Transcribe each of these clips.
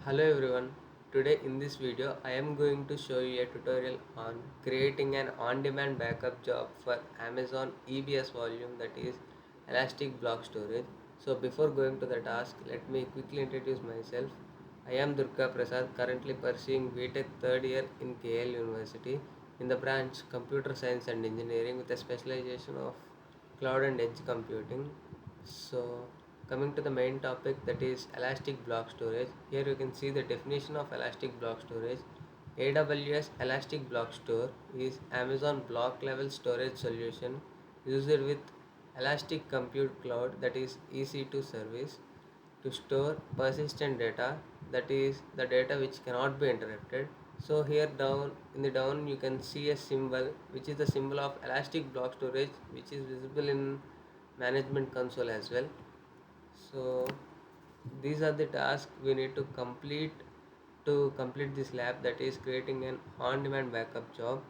Hello everyone. Today in this video I am going to show you a tutorial on creating an on-demand backup job for Amazon EBS volume, that is Elastic Block Storage. So before going to the task, let me quickly introduce myself. I am Durga Prasad, currently pursuing BTech third year in KL University in the branch Computer Science and Engineering with a specialization of cloud and edge computing. So coming to the main topic, that is elastic block storage. Here you can see the definition of elastic block storage. AWS Elastic Block Store is Amazon block level storage solution used with Elastic Compute Cloud, that is EC2 service, to store persistent data, that is the data which cannot be interrupted. So here down in the down you can see a symbol which is the symbol of elastic block storage, which is visible in management console as well. So these are the tasks we need to complete this lab, that is creating an on-demand backup job.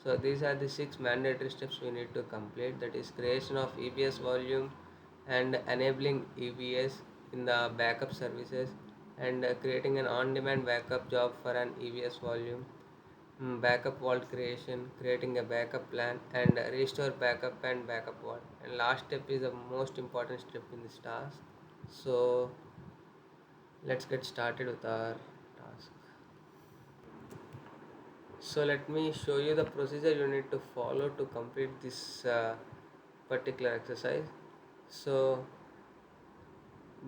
So these are the 6 mandatory steps we need to complete, that is creation of EBS volume and enabling EBS in the backup services, and creating an on-demand backup job for an EBS volume, backup vault creation, creating a backup plan, and restore backup and backup vault. And last step is the most important step in this task. So let's get started with our task. So let me show you the procedure you need to follow to complete this particular exercise. So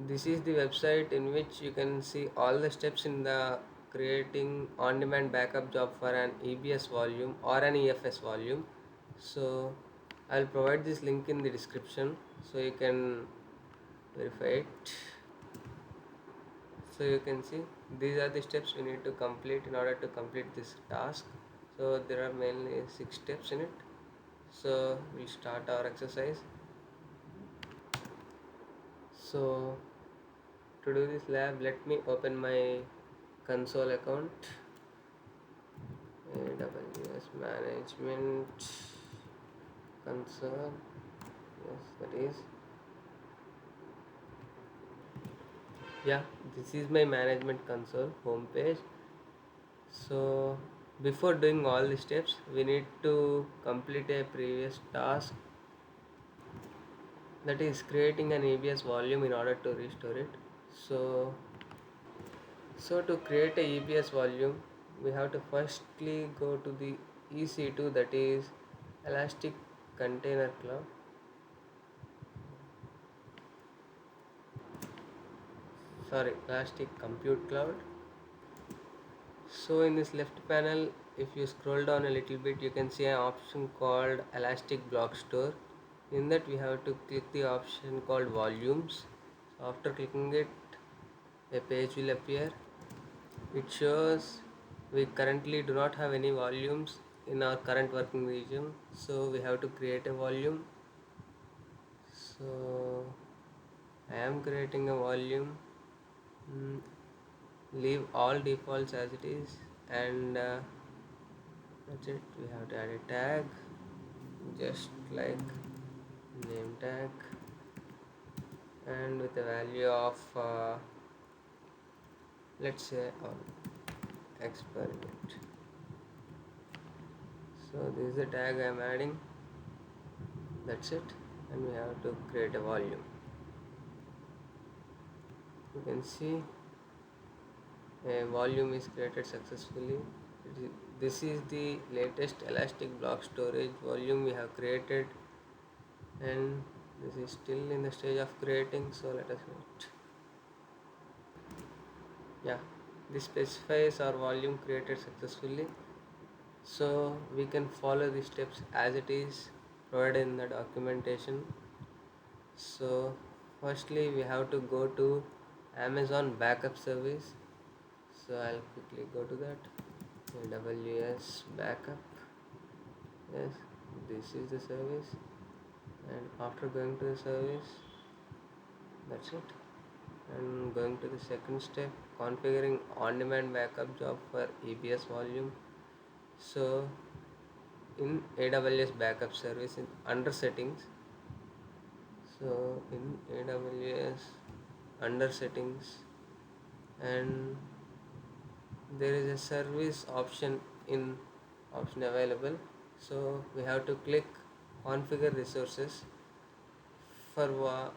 this is the website in which you can see all the steps in the creating on-demand backup job for an EBS volume or an EFS volume. So I'll provide this link in the description so you can verify it. So you can see these are the steps we need to complete in order to complete this task. So there are mainly 6 steps in it. So we'll start our exercise. So to do this lab, let me open my console account, AWS management console. Yes, that is, yeah, this is my management console homepage. So before doing all the steps, we need to complete a previous task, that is creating an EBS volume in order to restore it. So to create a EBS volume, we have to firstly go to the EC2, that is Elastic Container Cloud. Sorry, Elastic Compute Cloud. So in this left panel, if you scroll down a little bit, you can see an option called Elastic Block Store. In that we have to click the option called Volumes. So after clicking it, a page will appear. It shows we currently do not have any volumes in our current working region, so we have to create a volume. So I am creating a volume. Leave all defaults as it is, and that's it. We have to add a tag, just like name tag, and with a value of let's say experiment. So this is the tag I am adding. That's it, and we have to create a volume. You can see a volume is created successfully. This is the latest elastic block storage volume we have created, and this is still in the stage of creating, so let us wait. Yeah, this specifies our volume created successfully, so we can follow the steps as it is provided in the documentation. So firstly we have to go to Amazon backup service. So I'll quickly go to that, AWS backup. Yes, this is the service, and after going to the service, that's it. And going to the second step, configuring on-demand backup job for EBS volume. So in AWS backup service, under settings, so in AWS under settings, and there is a service option available. So we have to click configure resources for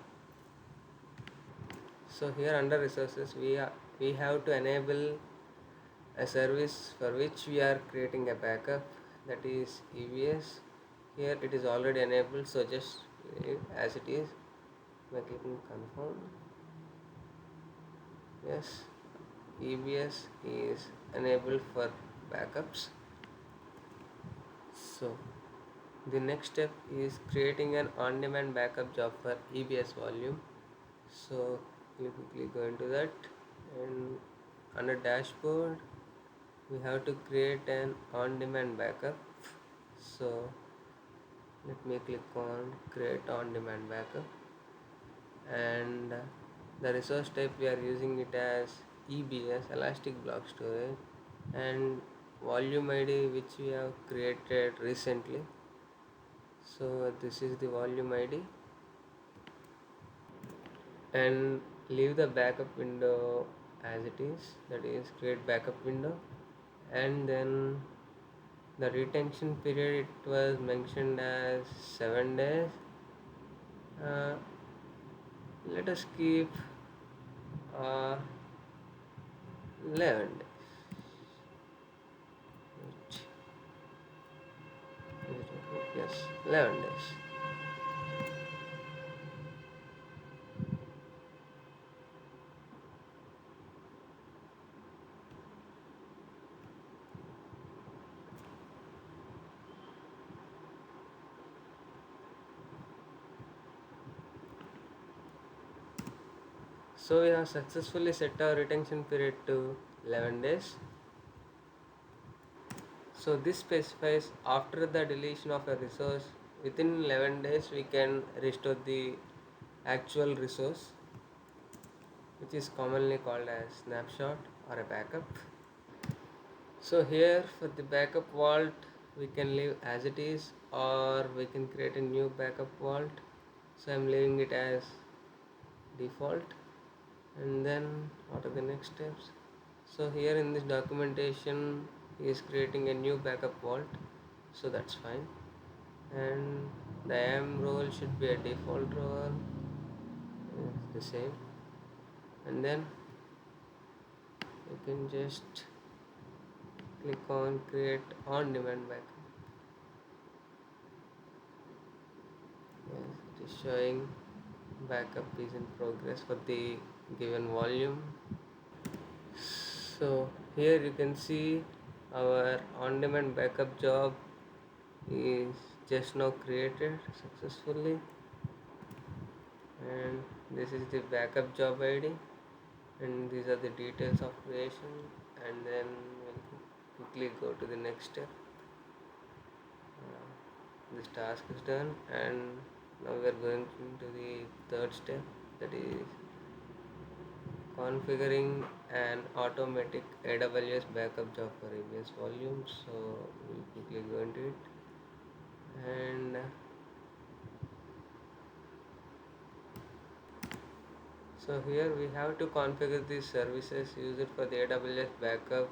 so here under resources we have to enable a service for which we are creating a backup, that is EBS. Here it is already enabled, so just leave as it is by clicking confirm. Yes, EBS is enabled for backups. So the next step is creating an on-demand backup job for EBS volume. So you quickly go into that, and under dashboard we have to create an on-demand backup. So let me click on create on-demand backup, and the resource type we are using it as EBS, elastic block storage, and volume ID which we have created recently. So this is the volume ID, and leave the backup window as it is, that is create backup window. And then the retention period, it was mentioned as 7 days. uh, let us keep 11 days. Yes, 11 days. So we have successfully set our retention period to 11 days. So this specifies after the deletion of a resource, within 11 days we can restore the actual resource, which is commonly called as snapshot or a backup. So here for the backup vault we can leave as it is, or we can create a new backup vault. So I'm leaving it as default. And then what are the next steps? So here in this documentation he is creating a new backup vault, so that's fine. And the IAM role should be a default role, the same. And then you can just click on create on demand backup. Yes, it is showing backup is in progress for the given volume. So here you can see our on-demand backup job is just now created successfully, and this is the backup job ID, and these are the details of creation. And then we'll quickly go to the next step. This task is done, and now we are going into the third step, that is configuring an automatic AWS backup job for EBS volume. So we'll quickly go into it, and so here we have to configure these services used for the AWS backup,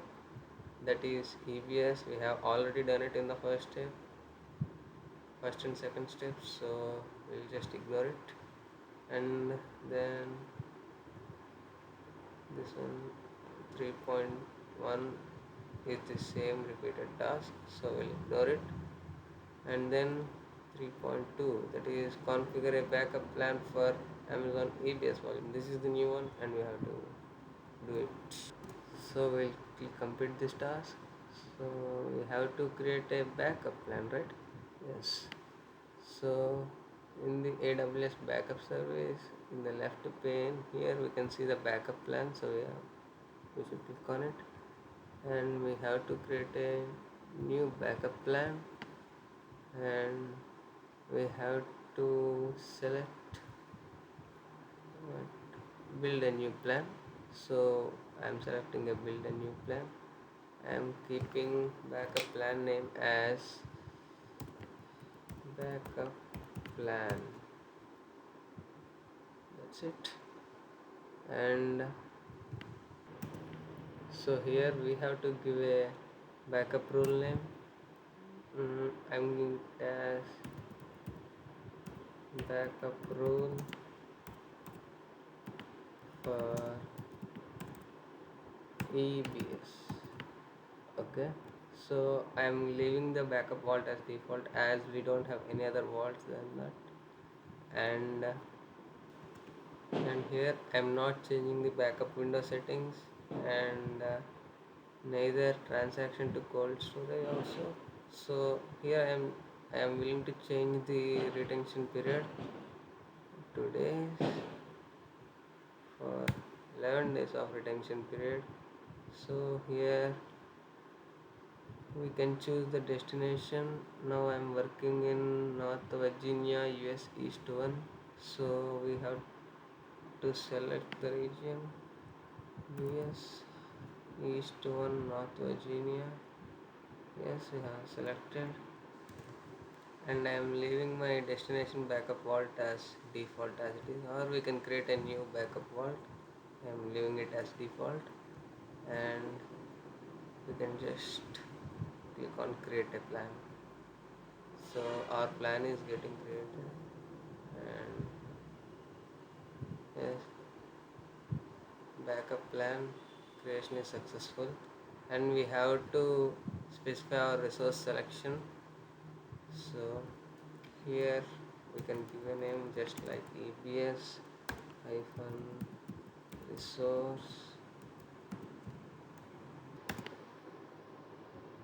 that is EBS. We have already done it in the first and second steps, so we'll just ignore it. And then this one 3.1 is the same repeated task, so we'll ignore it. And then 3.2, that is configure a backup plan for Amazon EBS volume. This is the new one, and we have to do it. So we'll complete this task. So we have to create a backup plan, right? Yes. So in the AWS backup service, in the left pane here we can see the backup plan. So we should click on it, and we have to create a new backup plan, and we have to select build a new plan. So I am selecting a build a new plan. I am keeping backup plan name as backup plan, that's it. And So here we have to give a backup rule name. I'm giving it as backup rule for EBS. Okay, so I'm leaving the backup vault as default as we don't have any other vaults than that. And here I'm not changing the backup window settings, and neither transaction to cold storage also. So here I am willing to change the retention period to days for 11 days of retention period. So here we can choose the destination. Now I'm working in North Virginia, US East 1. So we have to select the region US East 1 North Virginia. Yes, we have selected, and I am leaving my destination backup vault as default as it is, or we can create a new backup vault. I am leaving it as default, and we can just click on create a plan. So our plan is getting created, and yes, backup plan creation is successful, and we have to specify our resource selection. So here we can give a name just like EBS hyphen resource,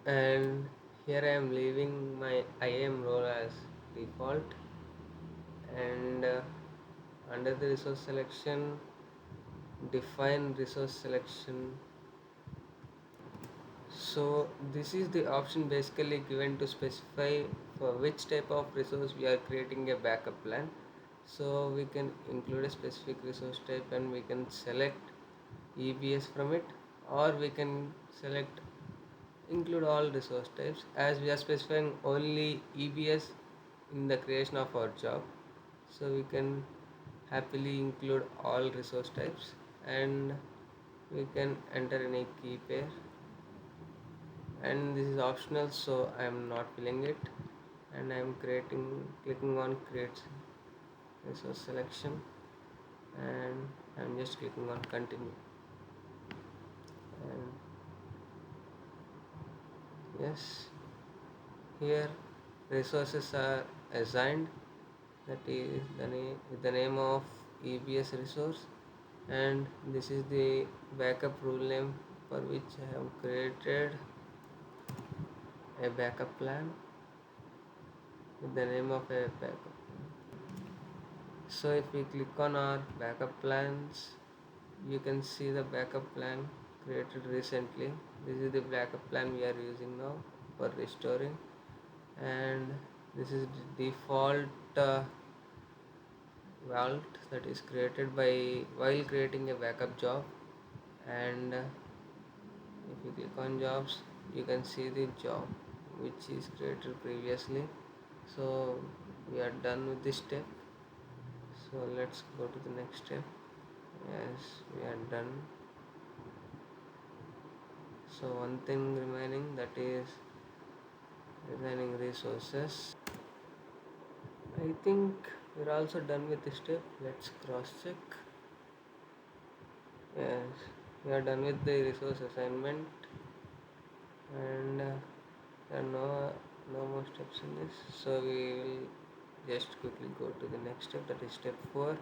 and here I am leaving my IAM role as default, and under the resource selection define resource selection. So this is the option basically given to specify for which type of resource we are creating a backup plan. So we can include a specific resource type, and we can select EBS from it, or we can select include all resource types, as we are specifying only EBS in the creation of our job. So we can happily include all resource types, and we can enter any key pair, and this is optional, so I am not filling it, and I am clicking on create resource selection, and I am just clicking on continue. And yes, here resources are assigned, that is the name of EBS resource, and this is the backup rule name for which I have created a backup plan with the name of a backup. So if we click on our backup plans, you can see the backup plan created recently. This is the backup plan we are using now for restoring, and this is the default vault that is created by while creating a backup job. And if you click on jobs, you can see the job which is created previously. So we are done with this step, so let's go to the next step. Yes, we are done. So one thing remaining, that is designing resources. I think we're also done with this step. Let's cross check. Yes, we are done with the resource assignment, and there are no more steps in this, so we will just quickly go to the next step, that is step 4,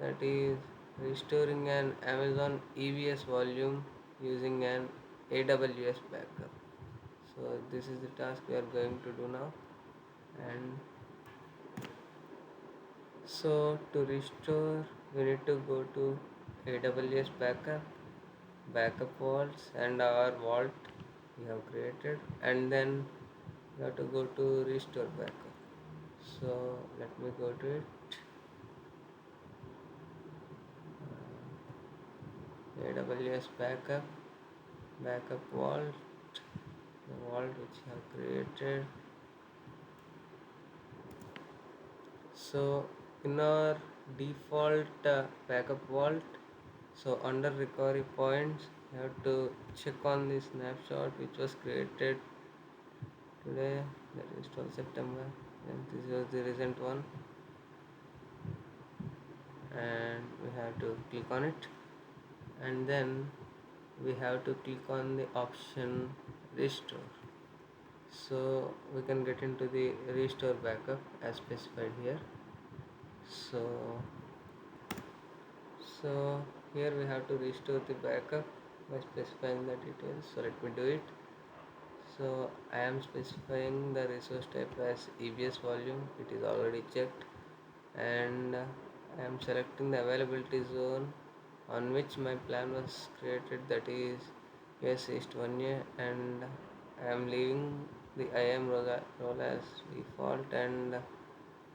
that is restoring an Amazon EBS volume using an AWS backup. So this is the task we are going to do now. And so to restore, we need to go to AWS backup vaults, and our vault we have created, and then we have to go to restore backup. So let me go to it. AWS backup vault, the vault which we have created. So in our default backup vault, So under recovery points, you have to check on the snapshot which was created today, that is 12 September, and this was the recent one, and we have to click on it, and then we have to click on the option restore. So we can get into the restore backup as specified here. So here we have to restore the backup by specifying the details. So let me do it. So I am specifying the resource type as EBS volume, it is already checked, and I am selecting the availability zone on which my plan was created, that is US East 1A, and I am leaving the IAM role as default, and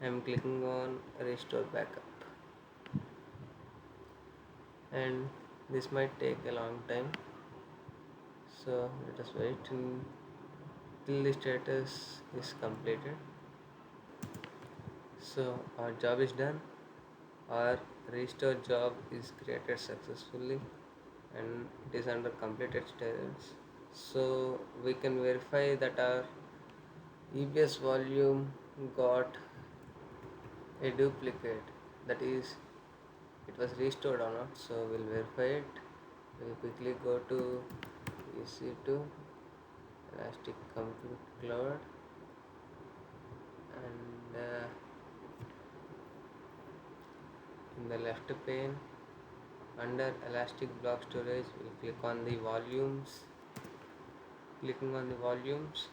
I am clicking on restore backup, and this might take a long time, so let us wait till the status is completed. So our job is done, our restore job is created successfully, and it is under completed status. So we can verify that our EBS volume got a duplicate, that is it was restored or not. So we'll verify it. We'll quickly go to EC2 Elastic Compute Cloud, and in the left pane under Elastic Block Storage, we'll click on the volumes. Clicking on the volumes,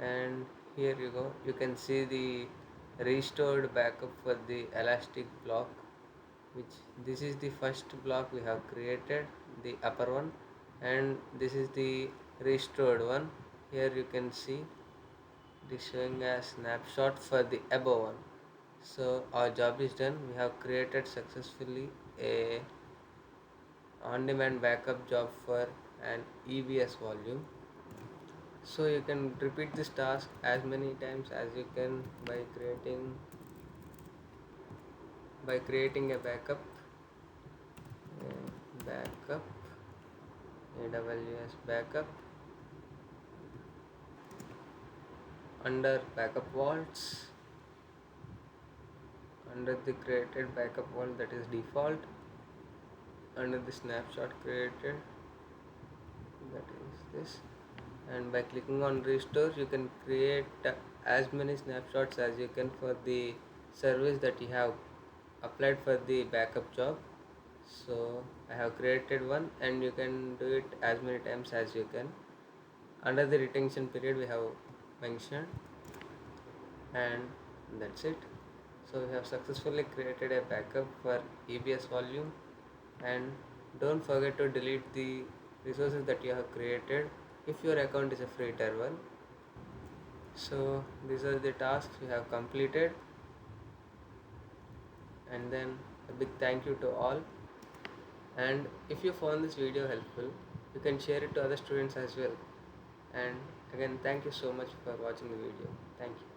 and here you go, you can see the restored backup for the Elastic block, which this is the first block we have created, the upper one, and this is the restored one. Here you can see it is showing a snapshot for the above one. So our job is done. We have created successfully a on-demand backup job for an EBS volume. So you can repeat this task as many times as you can by creating a backup AWS backup under backup vaults, under the created backup vault, that is default, under the snapshot created, that is this, and by clicking on restore you can create as many snapshots as you can for the service that you have applied for the backup job. So I have created one, and you can do it as many times as you can. Under the retention period we have mentioned, and that's it. So we have successfully created a backup for EBS volume, and don't forget to delete the resources that you have created if your account is a free tier one. So these are the tasks we have completed, and then a big thank you to all. And if you found this video helpful, you can share it to other students as well. And again, thank you so much for watching the video. Thank you.